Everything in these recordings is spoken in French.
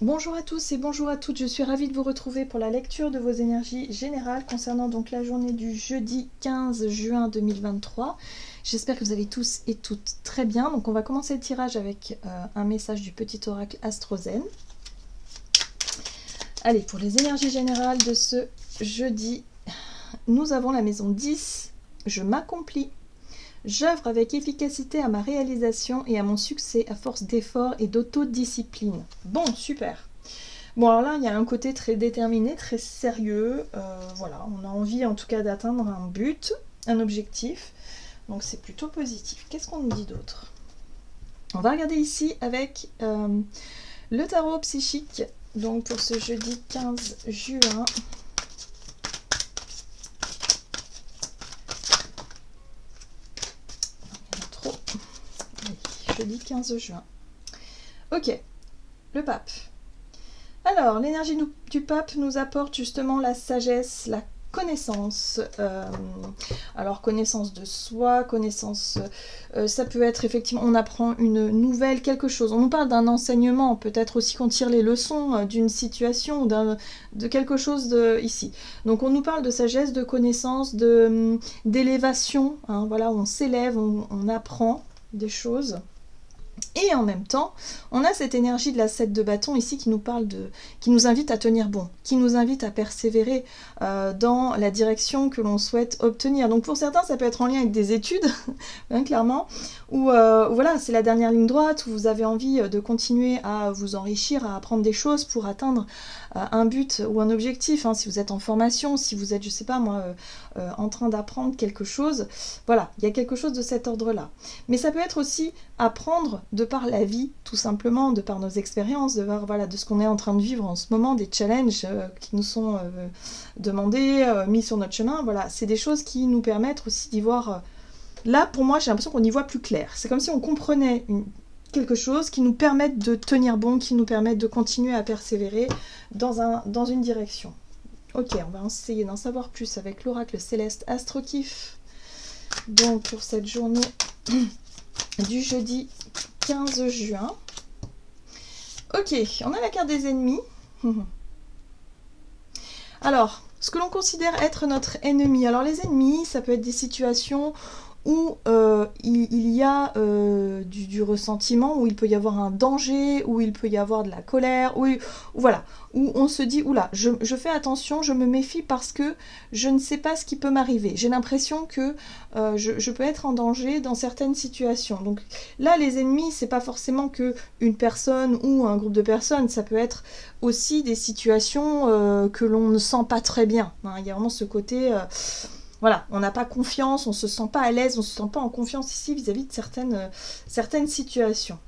Bonjour à tous et bonjour à toutes, je suis ravie de vous retrouver pour la lecture de vos énergies générales concernant donc la journée du jeudi 15 juin 2023. J'espère que vous allez tous et toutes très bien. Donc on va commencer le tirage avec un message du petit oracle AstroZen. Allez, pour les énergies générales de ce jeudi, nous avons la maison 10, je m'accomplis. J'œuvre avec efficacité à ma réalisation et à mon succès à force d'efforts et d'autodiscipline. Bon, super. Bon, alors là, il y a un côté très déterminé, très sérieux. Voilà, on a envie en tout cas d'atteindre un but, un objectif. Donc c'est plutôt positif. Qu'est-ce qu'on nous dit d'autre? On va regarder ici avec le tarot psychique. Donc pour ce jeudi 15 juin. Jeudi 15 juin. Ok, le pape. Alors, l'énergie du pape nous apporte justement la sagesse, la connaissance. Alors, connaissance de soi, connaissance... ça peut être effectivement, on apprend une nouvelle, quelque chose. On nous parle d'un enseignement, peut-être aussi qu'on tire les leçons d'une situation, de quelque chose ici. Donc, on nous parle de sagesse, de connaissance, d'élévation. Hein, voilà, on s'élève, on apprend des choses. Et en même temps, on a cette énergie de la 7 de bâton ici qui nous parle qui nous invite à tenir bon, qui nous invite à persévérer dans la direction que l'on souhaite obtenir. Donc pour certains, ça peut être en lien avec des études, hein, clairement, ou voilà, c'est la dernière ligne droite où vous avez envie de continuer à vous enrichir, à apprendre des choses pour atteindre un but ou un objectif. Hein, si vous êtes en formation, si vous êtes, je sais pas moi, en train d'apprendre quelque chose, voilà, il y a quelque chose de cet ordre-là. Mais ça peut être aussi apprendre de par la vie, tout simplement, de par nos expériences, de par voilà, de ce qu'on est en train de vivre en ce moment, des challenges qui nous sont demandés, mis sur notre chemin. Voilà, c'est des choses qui nous permettent aussi d'y voir. Là, pour moi, j'ai l'impression qu'on y voit plus clair. C'est comme si on comprenait quelque chose qui nous permette de tenir bon, qui nous permette de continuer à persévérer dans une direction. Ok, on va essayer d'en savoir plus avec l'oracle céleste Astrokif. Donc pour cette journée du jeudi 15 juin. Ok, on a la carte des ennemis. Alors, ce que l'on considère être notre ennemi. Alors les ennemis, ça peut être des situations où il y a du ressentiment, où il peut y avoir un danger, où il peut y avoir de la colère, voilà, où on se dit, oula, je fais attention, je me méfie parce que je ne sais pas ce qui peut m'arriver. J'ai l'impression que je peux être en danger dans certaines situations. Donc là, les ennemis, c'est pas forcément que une personne ou un groupe de personnes, ça peut être aussi des situations que l'on ne sent pas très bien. Hein. Il y a vraiment ce côté... voilà, on n'a pas confiance, on ne se sent pas à l'aise, on ne se sent pas en confiance ici vis-à-vis de certaines situations.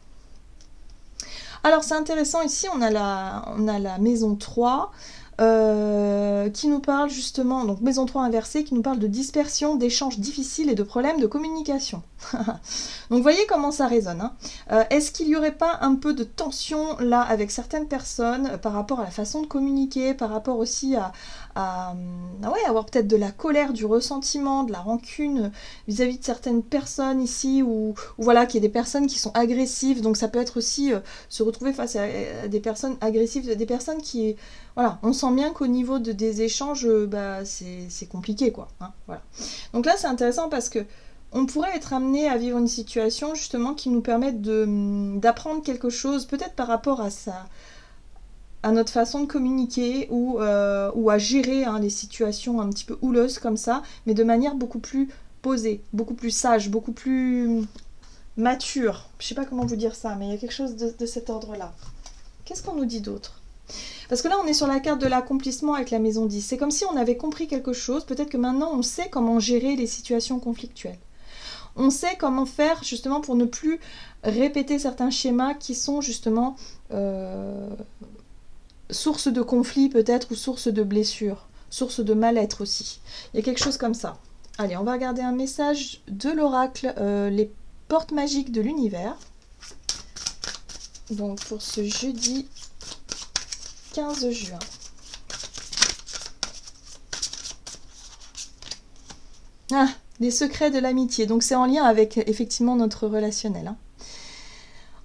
Alors c'est intéressant, ici on a la maison 3 qui nous parle justement, donc maison 3 inversée, qui nous parle de dispersion, d'échanges difficiles et de problèmes de communication. Donc vous voyez comment ça résonne. Hein. Est-ce qu'il n'y aurait pas un peu de tension là avec certaines personnes par rapport à la façon de communiquer, par rapport aussi à avoir peut-être de la colère, du ressentiment, de la rancune vis-à-vis de certaines personnes ici, ou voilà, qu'il y ait des personnes qui sont agressives, donc ça peut être aussi se retrouver face à des personnes agressives, des personnes qui... Voilà, on sent bien qu'au niveau des échanges, c'est compliqué, quoi. Hein, voilà. Donc là, c'est intéressant parce que on pourrait être amené à vivre une situation, justement, qui nous permette d'apprendre quelque chose, peut-être par rapport à notre façon de communiquer ou à gérer les situations un petit peu houleuses comme ça, mais de manière beaucoup plus posée, beaucoup plus sage, beaucoup plus mature. Je sais pas comment vous dire ça, mais il y a quelque chose de cet ordre-là. Qu'est-ce qu'on nous dit d'autre ? Parce que là, on est sur la carte de l'accomplissement avec la maison 10. C'est comme si on avait compris quelque chose. Peut-être que maintenant, on sait comment gérer les situations conflictuelles. On sait comment faire justement pour ne plus répéter certains schémas qui sont justement source de conflits peut-être ou source de blessures, source de mal-être aussi. Il y a quelque chose comme ça. Allez, on va regarder un message de l'oracle, les portes magiques de l'univers. Donc pour ce jeudi 15 juin. Les secrets de l'amitié. Donc c'est en lien avec effectivement notre relationnel. Hein.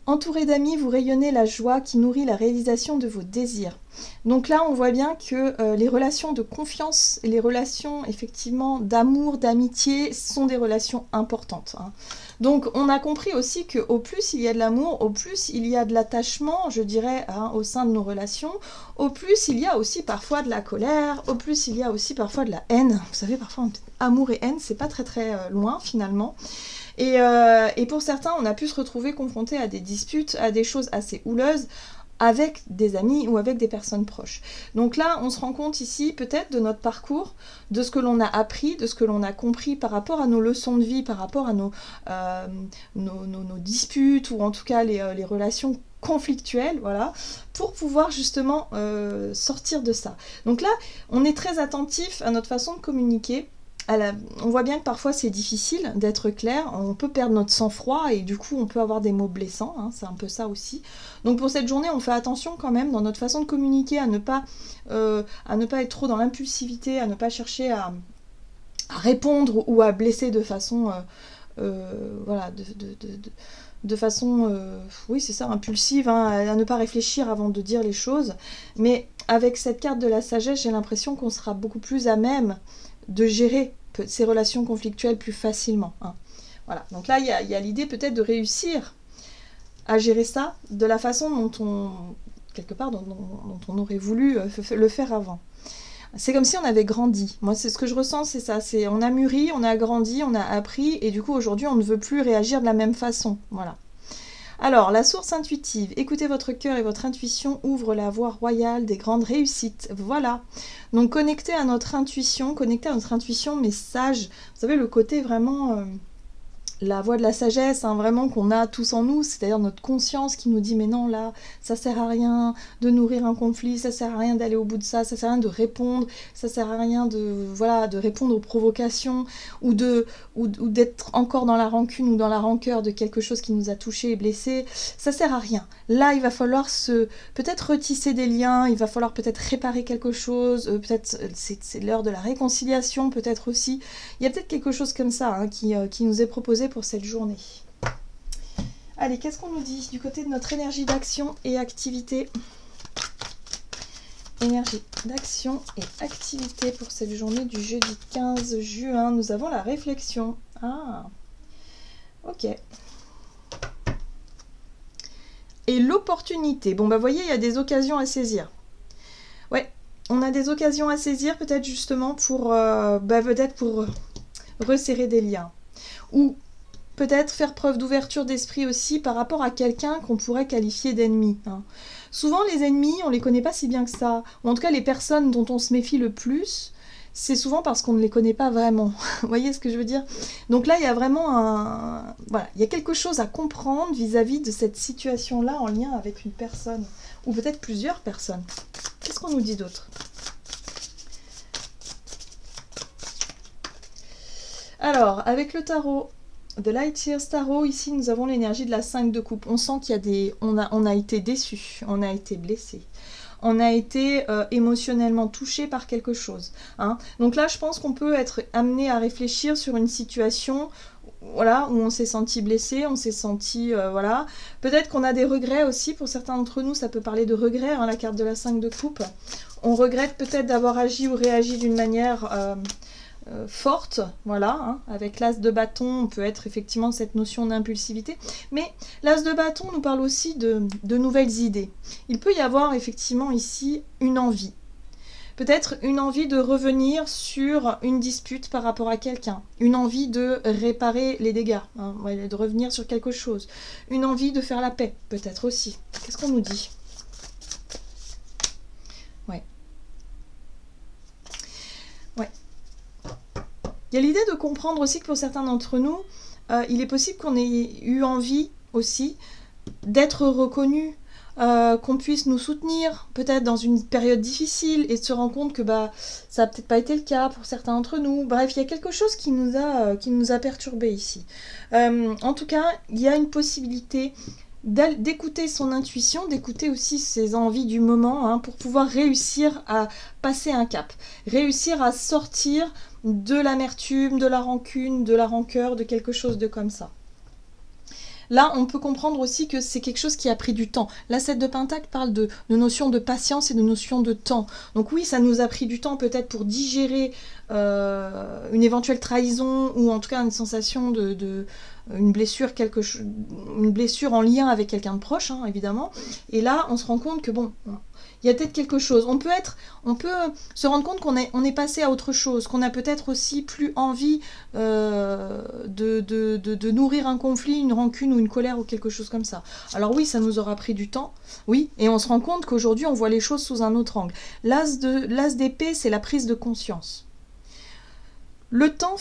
Entouré d'amis, vous rayonnez la joie qui nourrit la réalisation de vos désirs. Donc là, on voit bien que les relations de confiance et les relations effectivement d'amour, d'amitié sont des relations importantes. Hein. Donc on a compris aussi qu'au plus il y a de l'amour, au plus il y a de l'attachement, je dirais, hein, au sein de nos relations, au plus il y a aussi parfois de la colère, au plus il y a aussi parfois de la haine. Vous savez, parfois amour et haine, c'est pas très loin finalement. Et pour certains, on a pu se retrouver confrontés à des disputes, à des choses assez houleuses, avec des amis ou avec des personnes proches. Donc là, on se rend compte ici peut-être de notre parcours, de ce que l'on a appris, de ce que l'on a compris par rapport à nos leçons de vie, par rapport à nos disputes, ou en tout cas les relations conflictuelles, voilà, pour pouvoir justement sortir de ça. Donc là, on est très attentif à notre façon de communiquer. On voit bien que parfois c'est difficile d'être clair, on peut perdre notre sang-froid et du coup on peut avoir des mots blessants, hein, c'est un peu ça aussi. Donc pour cette journée, on fait attention quand même dans notre façon de communiquer à ne pas être trop dans l'impulsivité, à ne pas chercher à répondre ou à blesser de façon voilà, de façon oui c'est ça, impulsive, hein, à ne pas réfléchir avant de dire les choses. Mais avec cette carte de la sagesse, j'ai l'impression qu'on sera beaucoup plus à même de gérer ces relations conflictuelles plus facilement. Hein. Voilà. Donc là, il y a l'idée peut-être de réussir à gérer ça de la façon dont on aurait voulu le faire avant. C'est comme si on avait grandi. Moi, c'est ce que je ressens, c'est ça. On a mûri, on a grandi, on a appris, et du coup, aujourd'hui, on ne veut plus réagir de la même façon. Voilà. Alors, la source intuitive. Écoutez votre cœur et votre intuition ouvre la voie royale des grandes réussites. Voilà. Donc, connecté à notre intuition, mais sage. Vous savez, le côté vraiment... la voix de la sagesse, hein, vraiment qu'on a tous en nous, c'est-à-dire notre conscience qui nous dit mais non là, ça sert à rien de nourrir un conflit, ça sert à rien d'aller au bout de ça sert à rien de répondre, ça sert à rien de répondre aux provocations ou d'être encore dans la rancune ou dans la rancœur de quelque chose qui nous a touché et blessé, ça sert à rien. Là, il va falloir peut-être retisser des liens, il va falloir peut-être réparer quelque chose, peut-être c'est l'heure de la réconciliation, peut-être aussi. Il y a peut-être quelque chose comme ça hein, qui nous est proposé pour cette journée. Allez, qu'est-ce qu'on nous dit du côté de notre énergie d'action et activité? Énergie d'action et activité pour cette journée du jeudi 15 juin. Nous avons la réflexion. Ah, ok. Et l'opportunité. Bon, bah, voyez, il y a des occasions à saisir. Ouais, on a des occasions à saisir, peut-être justement pour resserrer des liens. Ou peut-être faire preuve d'ouverture d'esprit aussi par rapport à quelqu'un qu'on pourrait qualifier d'ennemi. Hein. Souvent, les ennemis, on les connaît pas si bien que ça. Ou en tout cas, les personnes dont on se méfie le plus, c'est souvent parce qu'on ne les connaît pas vraiment. Vous voyez ce que je veux dire? Donc là, il y a vraiment il y a quelque chose à comprendre vis-à-vis de cette situation-là en lien avec une personne. Ou peut-être plusieurs personnes. Qu'est-ce qu'on nous dit d'autre? Alors, avec le tarot de Light Years Tarot, ici nous avons l'énergie de la 5 de coupe. On sent qu'il y a on a été déçu, on a été blessé, on a été émotionnellement touché par quelque chose. Hein. Donc là, je pense qu'on peut être amené à réfléchir sur une situation voilà, où on s'est senti blessé, on s'est senti... voilà. Peut-être qu'on a des regrets aussi, pour certains d'entre nous, ça peut parler de regrets, hein, la carte de la 5 de coupe. On regrette peut-être d'avoir agi ou réagi d'une manière... forte, voilà, hein. Avec l'as de bâton, on peut être effectivement cette notion d'impulsivité, mais l'as de bâton nous parle aussi de nouvelles idées. Il peut y avoir effectivement ici une envie, peut-être une envie de revenir sur une dispute par rapport à quelqu'un, une envie de réparer les dégâts, hein, de revenir sur quelque chose, une envie de faire la paix, peut-être aussi. Qu'est-ce qu'on nous dit ? Il y a l'idée de comprendre aussi que pour certains d'entre nous, il est possible qu'on ait eu envie aussi d'être reconnus, qu'on puisse nous soutenir, peut-être dans une période difficile, et de se rendre compte que ça n'a peut-être pas été le cas pour certains d'entre nous. Bref, il y a quelque chose qui nous a perturbés ici. En tout cas, il y a une possibilité d'écouter son intuition, d'écouter aussi ses envies du moment, hein, pour pouvoir réussir à passer un cap, réussir à sortir de l'amertume, de la rancune, de la rancœur, de quelque chose de comme ça. Là, on peut comprendre aussi que c'est quelque chose qui a pris du temps. La 7 de Pentacle parle de notion de patience et de notion de temps. Donc oui, ça nous a pris du temps peut-être pour digérer une éventuelle trahison ou en tout cas une sensation une blessure, une blessure en lien avec quelqu'un de proche, hein, évidemment. Et là, on se rend compte que bon, il y a peut-être quelque chose. On peut se rendre compte qu'on est passé à autre chose, qu'on a peut-être aussi plus envie de nourrir un conflit, une rancune ou une colère ou quelque chose comme ça. Alors oui, ça nous aura pris du temps, oui, et on se rend compte qu'aujourd'hui, on voit les choses sous un autre angle. L'as d'épée, c'est la prise de conscience. Le temps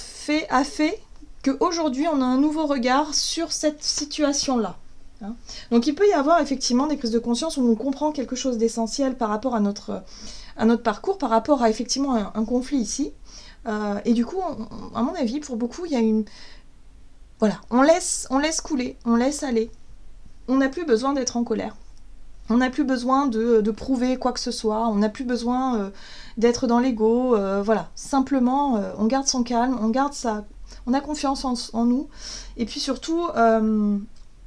a fait qu'aujourd'hui, on a un nouveau regard sur cette situation-là. Donc il peut y avoir effectivement des prises de conscience où on comprend quelque chose d'essentiel par rapport à notre parcours, par rapport à effectivement un conflit ici. Et du coup, à mon avis, pour beaucoup, il y a une... Voilà, on laisse couler, on laisse aller. On n'a plus besoin d'être en colère. On n'a plus besoin de prouver quoi que ce soit. On n'a plus besoin d'être dans l'ego. Voilà, simplement, on garde son calme, on a confiance en nous. Et puis surtout...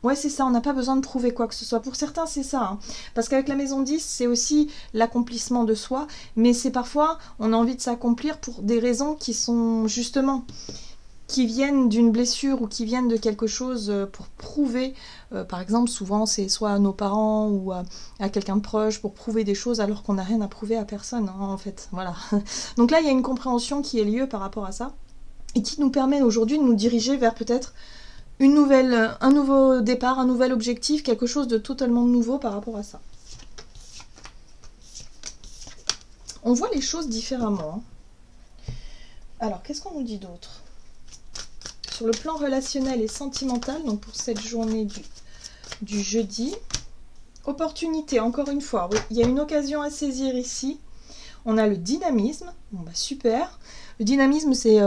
ouais, c'est ça, on n'a pas besoin de prouver quoi que ce soit. Pour certains, c'est ça. Hein. Parce qu'avec la maison 10, c'est aussi l'accomplissement de soi. Mais c'est parfois, on a envie de s'accomplir pour des raisons qui sont justement... qui viennent d'une blessure ou qui viennent de quelque chose pour prouver. Par exemple, souvent, c'est soit à nos parents ou à quelqu'un de proche pour prouver des choses alors qu'on n'a rien à prouver à personne, hein, en fait. Voilà. Donc là, il y a une compréhension qui est lieu par rapport à ça et qui nous permet aujourd'hui de nous diriger vers peut-être un nouveau départ, un nouvel objectif, quelque chose de totalement nouveau par rapport à ça. On voit les choses différemment. Alors, qu'est-ce qu'on nous dit d'autre ? Sur le plan relationnel et sentimental, donc pour cette journée du jeudi, opportunité, encore une fois, oui, il y a une occasion à saisir ici. On a le dynamisme, bon bah super. Le dynamisme, c'est...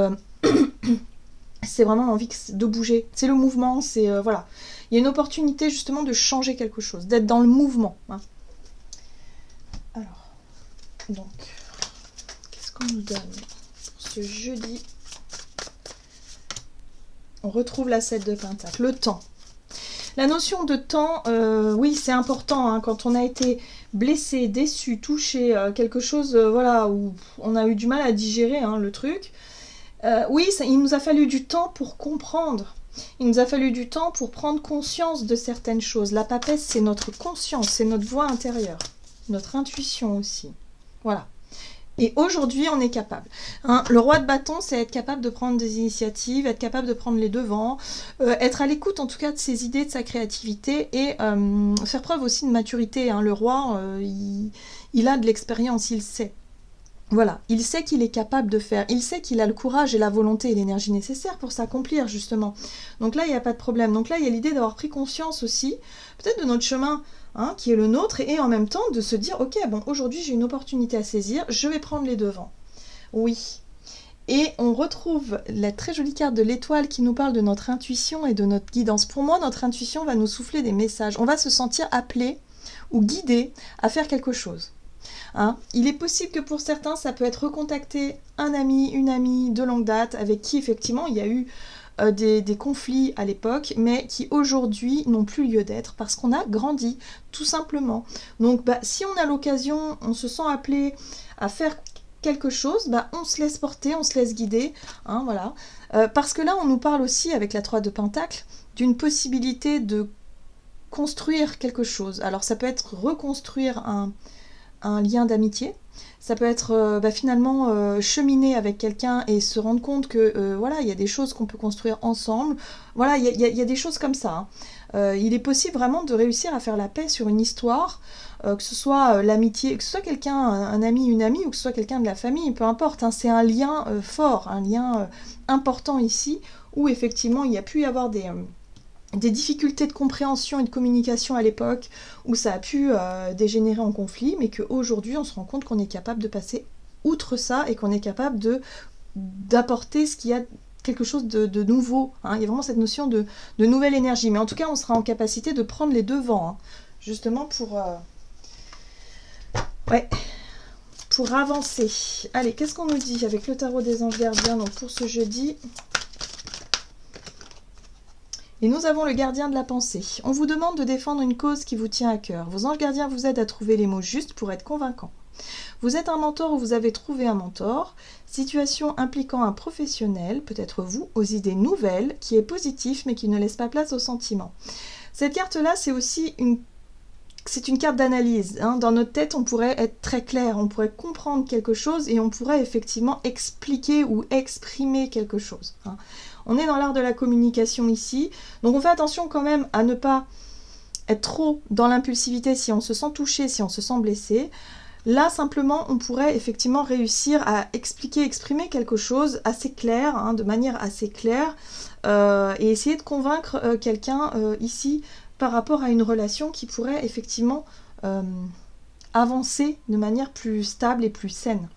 c'est vraiment l'envie de bouger, c'est le mouvement, c'est voilà. Il y a une opportunité justement de changer quelque chose, d'être dans le mouvement. Hein. Alors, donc, qu'est-ce qu'on nous donne pour ce jeudi ? On retrouve la 7 de Pentacle, le temps. La notion de temps, oui, c'est important hein, quand on a été blessé, déçu, touché, quelque chose, voilà, où on a eu du mal à digérer hein, le truc. Oui, il nous a fallu du temps pour comprendre. Il nous a fallu du temps pour prendre conscience de certaines choses. La papesse, c'est notre conscience, c'est notre voix intérieure, notre intuition aussi. Voilà. Et aujourd'hui, on est capable. Hein, le roi de bâton, c'est être capable de prendre des initiatives, être capable de prendre les devants, être à l'écoute en tout cas de ses idées, de sa créativité et faire preuve aussi de maturité. Hein. Le roi, il a de l'expérience, il sait. Voilà, il sait qu'il est capable de faire, il sait qu'il a le courage et la volonté et l'énergie nécessaires pour s'accomplir justement. Donc là, il n'y a pas de problème. Donc là, il y a l'idée d'avoir pris conscience aussi, peut-être de notre chemin hein, qui est le nôtre, et en même temps de se dire, ok, bon, aujourd'hui j'ai une opportunité à saisir, je vais prendre les devants. Oui. Et on retrouve la très jolie carte de l'étoile qui nous parle de notre intuition et de notre guidance. Pour moi, notre intuition va nous souffler des messages. On va se sentir appelé ou guidé à faire quelque chose. Hein. Il est possible que pour certains, ça peut être recontacter un ami, une amie de longue date avec qui effectivement il y a eu des conflits à l'époque, mais qui aujourd'hui n'ont plus lieu d'être parce qu'on a grandi, tout simplement. Donc si on a l'occasion, on se sent appelé à faire quelque chose, on se laisse porter, on se laisse guider, hein, voilà. Parce que là, on nous parle aussi, avec la 3 de Pentacle, d'une possibilité de construire quelque chose. Alors ça peut être reconstruire un lien d'amitié, ça peut être finalement cheminer avec quelqu'un et se rendre compte que voilà, il y a des choses qu'on peut construire ensemble, voilà, il y a des choses comme ça. Hein. Il est possible vraiment de réussir à faire la paix sur une histoire, que ce soit l'amitié, que ce soit quelqu'un, un ami, une amie, ou que ce soit quelqu'un de la famille, peu importe, hein, c'est un lien fort, un lien important ici, où effectivement il y a pu y avoir des difficultés de compréhension et de communication à l'époque où ça a pu dégénérer en conflit, mais qu'aujourd'hui on se rend compte qu'on est capable de passer outre ça et qu'on est capable d'apporter ce qu'il y a quelque chose de nouveau. Hein. Il y a vraiment cette notion de nouvelle énergie, mais en tout cas on sera en capacité de prendre les devants, hein, justement pour avancer. Allez, qu'est-ce qu'on nous dit avec le tarot des anges gardiens donc pour ce jeudi ? Et nous avons le gardien de la pensée. On vous demande de défendre une cause qui vous tient à cœur. Vos anges gardiens vous aident à trouver les mots justes pour être convaincants. Vous êtes un mentor ou vous avez trouvé un mentor. Situation impliquant un professionnel, peut-être vous, aux idées nouvelles, qui est positif mais qui ne laisse pas place aux sentiments. Cette carte-là, c'est aussi une carte d'analyse. Dans notre tête, on pourrait être très clair, on pourrait comprendre quelque chose et on pourrait effectivement expliquer ou exprimer quelque chose. On est dans l'art de la communication ici, donc on fait attention quand même à ne pas être trop dans l'impulsivité si on se sent touché, si on se sent blessé. Là, simplement, on pourrait effectivement réussir à expliquer, exprimer quelque chose assez clair, de manière assez claire, et essayer de convaincre quelqu'un ici par rapport à une relation qui pourrait effectivement avancer de manière plus stable et plus saine.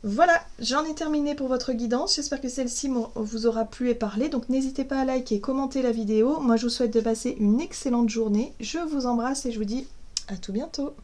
Voilà, j'en ai terminé pour votre guidance. J'espère que celle-ci vous aura plu et parlé. Donc n'hésitez pas à liker et commenter la vidéo. Moi, je vous souhaite de passer une excellente journée. Je vous embrasse et je vous dis à tout bientôt.